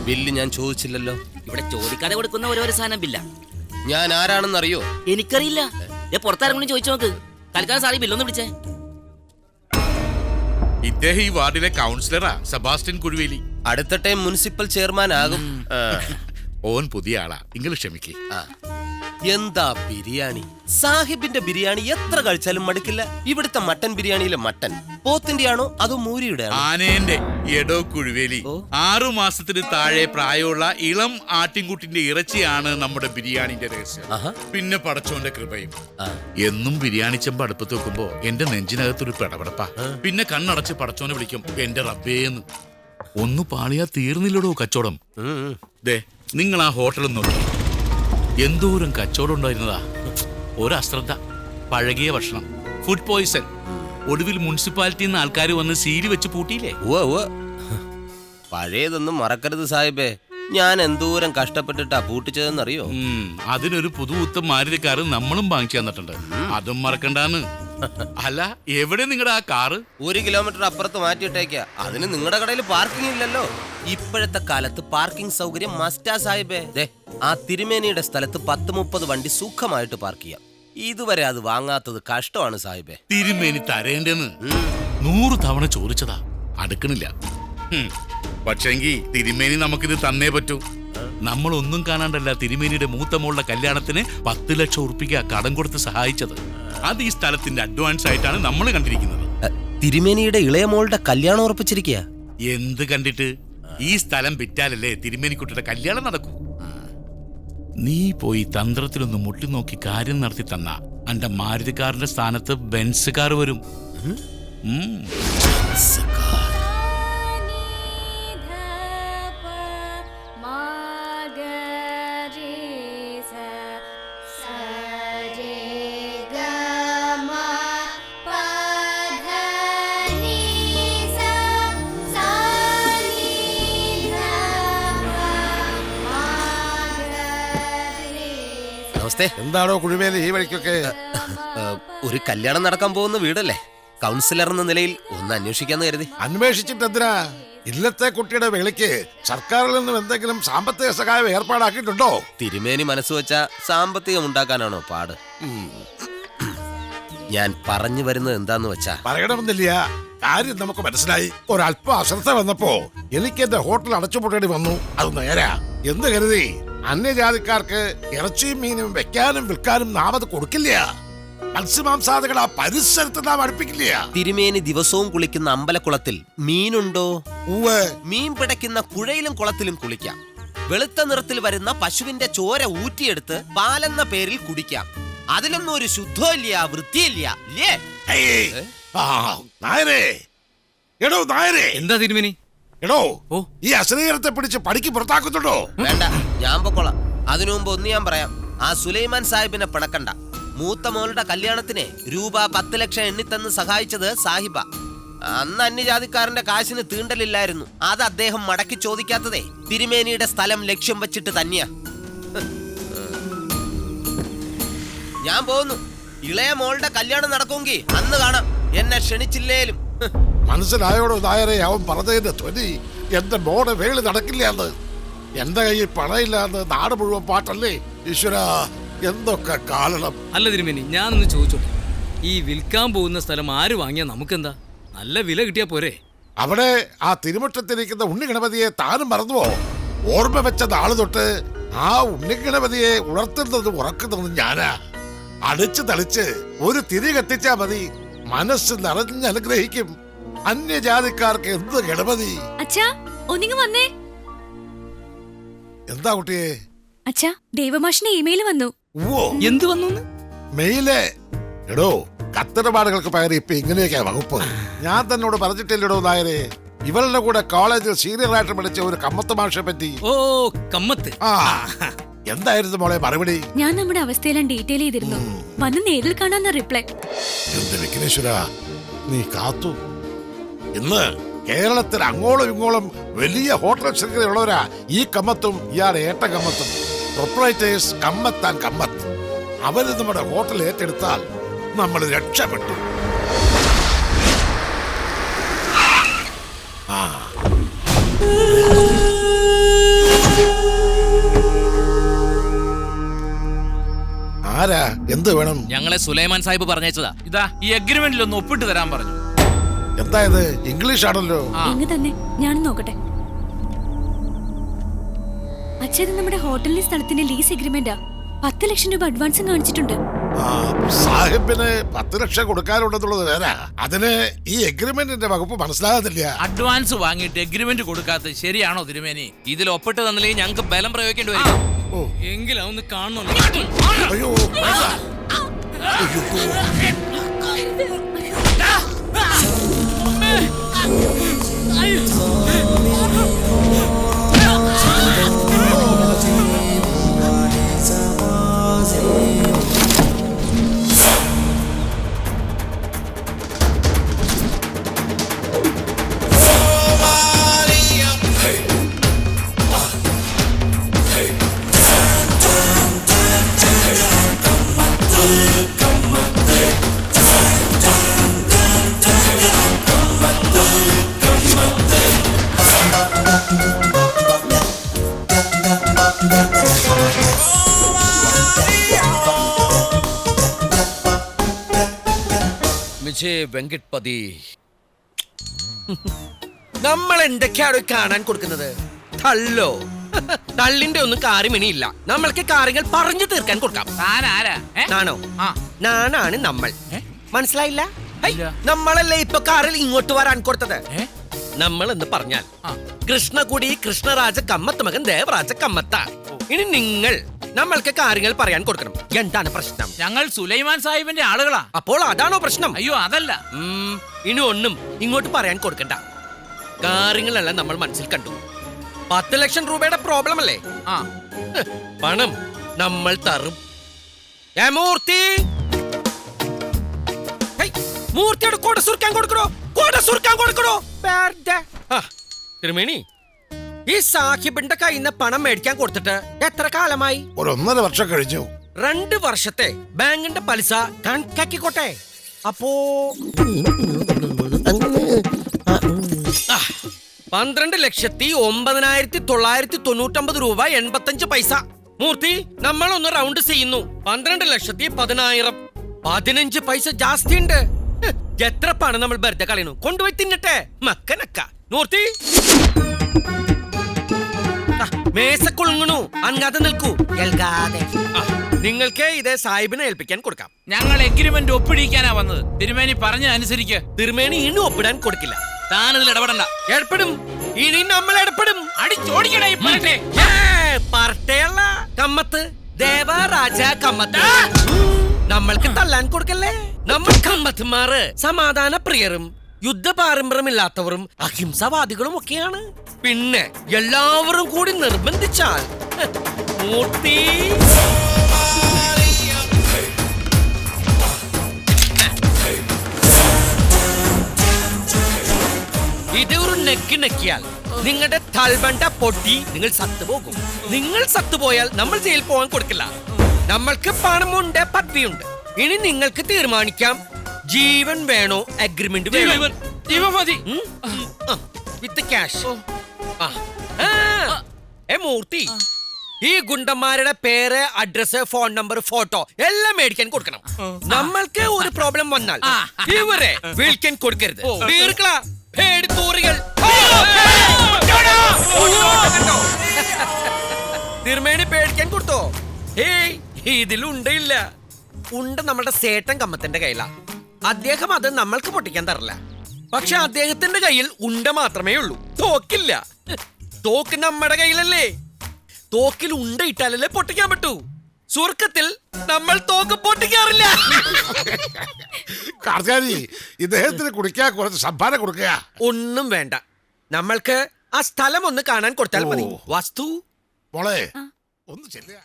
Bill ഞാൻ ചോദിച്ചില്ലല്ലോ. ഇവിടെ ചോദിക്കാതെ കൊടുക്കുന്ന ഓരോ സാധനം ബില്ല. ഞാൻ ആരാണെന്ന് അറിയോ? എനിക്കറിയില്ല. പുറത്താരെങ്കിലും ചോദിച്ചു നോക്ക്. തൽക്കാലം സാറി ബില്ലൊന്ന് പിടിച്ചേ. ഇദ്ദേഹം ഈ വാർഡിലെ കൗൺസിലറാ, സെബാസ്റ്റ്യൻ കുഴുവേലി. അടുത്ത ടൈം മുനിസിപ്പൽ ചെയർമാൻ ആകും. ഓൻ പുതിയ ആളാ, നിങ്ങൾ ക്ഷമിക്കേ. എന്താ ബിരിയാണി! സാഹിബിന്റെ ബിരിയാണി എത്ര കഴിച്ചാലും മടുക്കില്ല. ഇവിടുത്തെ മട്ടൻ ബിരിയാണിയിലെ മട്ടൻ പോത്തിന്റെ ആണോ അതോ മൂരിയുടെ ആണോ? ആനേന്റെ. എടോ കുഴുവേലി, 6 മാസത്തിന് താഴെ പ്രായമുള്ള ഇളം ആട്ടിൻകുട്ടിന്റെ ഇറച്ചിയാണ് നമ്മുടെ ബിരിയാണിന്റെ രഹസ്യം. പിന്നെ പടച്ചോന്റെ കൃപയും. എന്നും ബിരിയാണി ചെമ്പ് അടുപ്പത്ത് വെക്കുമ്പോ എന്റെ നെഞ്ചിനകത്തൊരു പെടപെടപ്പാ. പിന്നെ കണ്ണടച്ച് പടച്ചോനെ വിളിക്കും, എന്റെ റബ്ബേന്ന്. ഒന്ന് പാളിയാ തീർന്നില്ലടോ കച്ചവടം. ദേ, നിങ്ങൾ ആ ഹോട്ടലും നോക്കി, എന്തോരം കച്ചവടം ഉണ്ടായിരുന്നതാ. ഒരശ്രദ്ധ, പഴകിയ ഭക്ഷണം, ഫുഡ് പോയിസൺ. ഒടുവിൽ മുനിസിപ്പാലിറ്റിയിൽ നിന്ന് ആൾക്കാർ വന്ന് സീരി വെച്ച് പൂട്ടിയില്ലേ? പഴയതൊന്നും മറക്കരുത് സാഹിബേ. ഞാൻ എന്തോരം കഷ്ടപ്പെട്ടിട്ടാ പൂട്ടിച്ചതെന്നറിയോ? അതിനൊരു പുതുപുത്തൻ മാരുതിക്കാറ് നമ്മളും വാങ്ങിച്ചു തന്നിട്ടുണ്ട്. അതും മറക്കണ്ടാന്ന്. അല്ല, എവിടെ നിങ്ങളുടെ ആ കാറ്? 1 കിലോമീറ്റർ അപ്പുറത്ത് മാറ്റിയിട്ടേക്കാ. അതിന് നിങ്ങളുടെ കടയിൽ പാർക്കിംഗ് ഇല്ലല്ലോ. ഇപ്പോഴത്തെ കാലത്ത് പാർക്കിംഗ് സൗകര്യം മസ്റ്റാ സാഹിബേ. ആ തിരുമേനിയുടെ സ്ഥലത്ത് 10-30 വണ്ടി സുഖമായിട്ട് പാർക്ക് ചെയ്യാം. ഇതുവരെ അത് വാങ്ങാത്തത് കഷ്ടമാണ് സാഹിബേ. തിരുമേനി തരേണ്ടെന്ന് 100 തവണ ചോദിച്ചതാ, അടുക്കണില്ല. പക്ഷെങ്കി തിരുമേനി നമുക്കിത് തന്നേ പറ്റൂ. നമ്മളൊന്നും കാണാണ്ടല്ല തിരുമേനിയുടെ മൂത്ത മോളുടെ കല്യാണത്തിന് 10 ലക്ഷം ഉറുപ്പിക കടം കൊടുത്ത് സഹായിച്ചത്. അത് ഈ സ്ഥലത്തിന്റെ അഡ്വാൻസ് ആയിട്ടാണ് നമ്മൾ കണ്ടിരിക്കുന്നത്. തിരുമേനിയുടെ ഇളയ മോളുടെ കല്യാണം ഉറപ്പിച്ചിരിക്കുക. എന്ത് കണ്ടിട്ട്? ഈ സ്ഥലം വിറ്റാലല്ലേ തിരുമേനിക്കുട്ടിയുടെ കല്യാണം നടക്കൂ. നീ പോയി തന്ത്രത്തിലൊന്ന് മുട്ടി നോക്കി കാര്യം നടത്തി തന്ന എന്റെ മാരുതിക്കാരന്റെ സ്ഥാനത്ത് ബെൻസ് കാർ വരും. എന്താണോ കുഴിമേലി ഈ വഴിക്കൊക്കെ? ഒരു കല്യാണം നടക്കാൻ പോകുന്ന വീടല്ലേ, കൗൺസിലർ എന്ന നിലയിൽ ഒന്ന് അന്വേഷിക്കാന്ന് കരുതി. അന്വേഷിച്ചിട്ട് എന്തിനാ? ഇല്ലത്തെ കുട്ടിയുടെ വിളിക്ക് സർക്കാരിൽ നിന്നും എന്തെങ്കിലും സാമ്പത്തിക സഹായം ഏർപ്പാടാക്കിയിട്ടുണ്ടോ? തിരുമേനി മനസ്സ് വെച്ച സാമ്പത്തികം ഉണ്ടാക്കാനാണോ പാട്? ഞാൻ പറഞ്ഞു വരുന്നത് എന്താന്ന് വെച്ചാ, പറയണമെന്നില്ല, കാര്യം നമുക്ക് മനസ്സിലായി. ഒരല്പം അശ്രദ്ധ വന്നപ്പോ എനിക്ക് എന്റെ ഹോട്ടൽ അടച്ചുപൂട്ടേണ്ടി വന്നു. അത് നേരാ. എന്ത് കരുതി? അന്യജാതിക്കാർക്ക് ഇറച്ചിയും മീനും വെക്കാനും വിൽക്കാനും നാം അത് കൊടുക്കില്ല. മത്സ്യമാംസാദികൾ ആ പരിസരത്ത് നാം അടുപ്പിക്കില്ല. തിരുമേനി ദിവസവും കുളിക്കുന്ന അമ്പലക്കുളത്തിൽ മീനുണ്ടോ? മീൻ പിടയ്ക്കുന്ന കുഴയിലും കുളത്തിലും കുളിക്കാം. വെളുത്ത നിറത്തിൽ വരുന്ന പശുവിന്റെ ചോര ഊറ്റിയെടുത്ത് പാലെന്ന പേരിൽ കുടിക്കാം. അതിലൊന്നും ഒരു ശുദ്ധമില്ല, വൃത്തിയില്ല. എന്താ തിരുമേനി? എടോ, ഈ അശ്ലീലത്തെ പിടിച്ച് പടിക്ക് പുറത്താക്കുന്നുണ്ടോ? വേണ്ട, ഞാൻ പൊക്കോളാം. അതിനു മുമ്പ് ഒന്ന് ഞാൻ പറയാം. ആ സുലൈമാൻ സാഹിബിനെ പിണക്കണ്ട. മൂത്ത മോളുടെ കല്യാണത്തിന് രൂപ 10 ലക്ഷം എണ്ണിത്തന്ന് സഹായിച്ചത് സാഹിബ. അന്ന് അന്യജാതിക്കാരന്റെ കാശിന് തീണ്ടലില്ലായിരുന്നു. അത് അദ്ദേഹം മടക്കി ചോദിക്കാത്തതേ തിരുമേനിയുടെ സ്ഥലം ലക്ഷ്യം വെച്ചിട്ട് തന്നെയാ. ഞാൻ പോകുന്നു. ഇളയ മോളുടെ കല്യാണം നടക്കുമെങ്കിൽ അന്ന് കാണാം. എന്നെ ക്ഷണിച്ചില്ലേലും. മനസ്സിലായോടോ നായരെ അവൻ പറഞ്ഞതിന്റെ ധ്വനി? എന്റെ മോടെ വേളി നടക്കില്ലാന്ന്. എന്റെ കയ്യിൽ പണയില്ലാന്ന് നാട് മുഴുവൻ പാട്ടല്ലേ. ഈശ്വര, എന്തൊക്കെ കാരണം. അല്ല തിരുമേനി, ഞാനൊന്ന് ചോദിച്ചോട്ടെ, ഈ വിൽക്കാൻ പോകുന്ന സ്ഥലം ആര് വാങ്ങിയാ നമുക്കെന്താ? നല്ല വില കിട്ടിയാ പോരെ? അവിടെ ആ തിരുമുറ്റത്തിരിക്കുന്ന ഉണ്ണിഗണപതിയെ താനും മറന്നുവോ? ഓർമ്മ വെച്ച നാള് തൊട്ട് ആ ഉണ്ണിഗണപതിയെ ഉണർത്തുന്നതും ഉറക്കുന്നതും ഞാനാ. അടിച്ചു തളിച്ച് ഒരു തിരി കത്തിച്ചാ മതി, മനസ്സ് നിറഞ്ഞനുഗ്രഹിക്കും. അന്യജാതിക്കാർക്ക് എന്ത് ഗണപതി. എന്താ കുട്ടിയെ? അച്ഛാ, ദേവമാഷിന്റെ ഇമെയിൽ വന്നു. എന്ത് വന്നു? മെയില്. എടോ, കത്തിടപാടുകൾക്ക് പകരം ഇപ്പൊ ഇങ്ങനെയൊക്കെയാ വകുപ്പ്. ഞാൻ തന്നോട് പറഞ്ഞിട്ടില്ലടോ നായരെ, ഇവളുടെ കൂടെ കോളേജിൽ സീനിയർ ആയിട്ട് പഠിച്ച ഒരു കമ്മത്ത് മാഷെ പറ്റി. ഓ, കമ്മത്ത്. എന്തായിരുന്നു മോളെ മറുപടി? ഞാൻ നമ്മുടെ അവസ്ഥയെല്ലാം ഡീറ്റെയിൽ ചെയ്തിരുന്നു. വന്ന് നേരിൽ കാണാന്ന റിപ്ലൈ. എന്ത് വിഘ്നേശ്വര, നീ കാത്തു. ഇന്ന് കേരളത്തിൽ അങ്ങോളം ഇങ്ങോളം വലിയ ഹോട്ടൽ ശൃംഖലയുള്ളവരാ ഈ കമ്മത്തും ഇയാളുടെ ഏട്ട കമ്മത്തും. Proprietors Kammath and Kammath. അവര് നമ്മുടെ ഹോട്ടൽ ഏറ്റെടുത്താൽ നമ്മൾ രക്ഷപ്പെട്ടു. ആരാ? എന്ത് വേണം? ഞങ്ങളെ സുലൈമാൻ സാഹിബ് പറഞ്ഞയച്ചതാ. ഇതാ ഈ അഗ്രിമെന്റിൽ ഒന്ന് ഒപ്പിട്ട് തരാൻ പറഞ്ഞു. എന്താ ഇത്? ഇംഗ്ലീഷ് ആണല്ലോ. ഇങ്ങ് തന്നെ ഞാൻ നോക്കട്ടെ. അച്ഛൻ നമ്മുടെ ഹോട്ടലിലെ സ്ഥലത്തിന്റെ ലീസ് എഗ്രിമെന്റാ. 10 ലക്ഷം രൂപ അഡ്വാൻസും കാണിച്ചിട്ടുണ്ട്. സാഹിബിന് 10 ലക്ഷം കൊടുക്കാനുണ്ടെന്നുള്ളത് വേറെ. അതിന് ഈ എഗ്രിമെന്റിന്റെ വകുപ്പ് മനസ്സിലാകുന്നില്ല. അഡ്വാൻസ് വാങ്ങിയിട്ട് എഗ്രിമെന്റ് കൊടുക്കാത്തത് ശരിയാണോ തിരുമേനി? ഇതിൽ ഒപ്പിട്ട് തന്നില്ലെങ്കിൽ ഞങ്ങൾക്ക് ബലം പ്രയോഗിക്കേണ്ടി വരും. എങ്കിലും അതൊന്ന് കാണണമല്ലോ. അയ്യോ വെങ്കട്പതി, നമ്മൾ എന്തൊക്കെയാണ് കാണാൻ കൊടുക്കുന്നത്? തള്ളോ? തള്ളിന്റെ ഒന്നും കാര്യമിനിയില്ല. നമ്മൾക്ക് കാര്യങ്ങൾ പറഞ്ഞു തീർക്കാൻ കൊടുക്കാം. താൻ ആരാ? നാണോ? ആ. നാണാണ് നമ്മൾ. മനസ്സിലായില്ല? ഇല്ല. നമ്മളല്ലേ ഇപ്പൊ കാറിൽ ഇങ്ങോട്ട് വരാൻ കൊടുത്തത്. ഏ? നമ്മൾ എന്ന് പറഞ്ഞാൽ കൃഷ്ണകുടി കൃഷ്ണരാജ കമ്മത്ത് മകൻ ദേവരാജ കമ്മത്ത. ഇനി നിങ്ങൾ നമ്മൾക്ക് കാര്യങ്ങൾ പറയാൻ കൊടുക്കണം. എന്താണ് പ്രശ്നം? ഞങ്ങൾ സുലൈമാൻ സാഹിബിന്റെ ആളുകളാ. അപ്പോൾ അതാണോ പ്രശ്നം? അയ്യോ അതല്ല. ഇനി ഒന്നും ഇങ്ങോട്ട് പറയാൻ കൊടുക്കണ്ട. കാര്യങ്ങളെല്ലാം നമ്മൾ മനസ്സിൽ കണ്ടു. 10 ലക്ഷം രൂപയുടെ പ്രോബ്ലം അല്ലേ? ആ പണം നമ്മൾ തരും. മൂർത്തി, മൂർത്തിയുടെ കോട സുർക്കാൻ കൊടുക്കണോ? കോട സുർക്കാൻ കൊടുക്കണോ? തിരുമേനി, ഈ സാഹിബിന്റെ കയ്യിൽ നിന്ന് പണം മേടിക്കാൻ കൊടുത്തിട്ട് എത്ര കാലമായി? 1.5 വർഷം കഴിഞ്ഞു. 2 വർഷത്തെ ബാങ്കിന്റെ പലിശ കണക്കാക്കിക്കോട്ടെ. അപ്പോ 12,09,999 രൂപ 85 പൈസ. മൂർത്തി, നമ്മളൊന്ന് റൗണ്ട് ചെയ്യുന്നു. 12,10,000. 15 പൈസ ജാസ്തി ഉണ്ട്. എത്ര പണം നമ്മൾ വെറുതെ കളയുന്നു? കൊണ്ടുപോയി തിന്നട്ടെ മക്കനക്ക. മൂർത്തി, മേസക്കൊളുങ്ങണു, അനങ്ങാതെ നിൽക്കൂ. നിങ്ങൾക്ക് ഇത് സാഹിബിനെ ഏൽപ്പിക്കാൻ കൊടുക്കാം. ഞങ്ങൾ എഗ്രിമെന്റ് ഒപ്പിടിക്കാനാ വന്നത്. തിരുമേനി പറഞ്ഞ അനുസരിക്ക്. തിരുമേനി ഇനി ഒപ്പിടാൻ കൊടുക്കില്ല. താനിതിൽ ഇടപെടണ്ട. ഏർപ്പെടും. ഇനി നമ്മൾ ഏർപ്പെടും. അടിച്ചോടിക്കണേ പറട്ടെ. പറട്ടയല്ല, കമ്മത്ത്, ദേവരാജ കമ്മത്ത്. നമ്മൾക്ക് തല്ലാൻ കൊടുക്കല്ലേ. നമ്മൾ കമ്മത്തുമാറ് സമാധാന പ്രിയരും യുദ്ധപാരമ്പര്യമില്ലാത്തവരും അഹിംസവാദികളും ഒക്കെയാണ്. പിന്നെ എല്ലാവരും കൂടി നിർബന്ധിച്ചാൽ മൂർത്തി ഇത് ഒരു നെക്കിയാൽ നിങ്ങളുടെ തൽബണ്ട പൊട്ടി നിങ്ങൾ സത്തുപോകും. നിങ്ങൾ സത്തുപോയാൽ നമ്മൾ ജയിൽ പോകാൻ കൊടുക്കില്ല. നമ്മൾക്ക് പണമുണ്ട്, പദവിയുണ്ട്. ഇനി നിങ്ങൾക്ക് തീരുമാനിക്കാം ജീവൻ വേണോ അഗ്രിമെന്റ് വേണോ. ജീവൻ മതി. വിത്ത് ക്യാഷ്. മൂർത്തി, ഈ ഗുണ്ടന്മാരുടെ പേര്, അഡ്രസ്, ഫോൺ നമ്പർ, ഫോട്ടോ എല്ലാം മേടിക്കാൻ കൊടുക്കണം. നമ്മൾക്ക് ഒരു പ്രോബ്ലം വന്നാൽ ഇവരെ വിളിക്കാൻ കൊടുക്കരുത്. തിരുമേനി പേടിക്കാൻ കൊടുത്തോ? ഏയ്, ഇതിലുണ്ടയില്ല. ഉണ്ട നമ്മളുടെ സേട്ടൻ കമ്മത്തിന്റെ കയ്യിലാ. അദ്ദേഹം അത് നമ്മൾക്ക് പൊട്ടിക്കാൻ തരില്ല. പക്ഷെ അദ്ദേഹത്തിന്റെ കയ്യിൽ ഉണ്ട മാത്രമേ ഉള്ളൂ, തോക്കില്ല. തോക്ക് നമ്മുടെ കയ്യിലല്ലേ. തോക്കിൽ ഉണ്ട ഇട്ടാലല്ലേ പൊട്ടിക്കാൻ പറ്റൂ. സ്വർഗത്തിൽ നമ്മൾ തോക്ക് പൊട്ടിക്കാറില്ല. കാർത്തിയാനി, ഇദ്ദേഹത്തിന് കുടിക്കാൻ കുറച്ച് സംഭാവന കൊടുക്കുക. ഒന്നും വേണ്ട. നമ്മൾക്ക് ആ സ്ഥലം ഒന്ന് കാണാൻ കൊടുത്താൽ മതി. വസ്തു മോളെ ഒന്ന് ചെല്ലുക.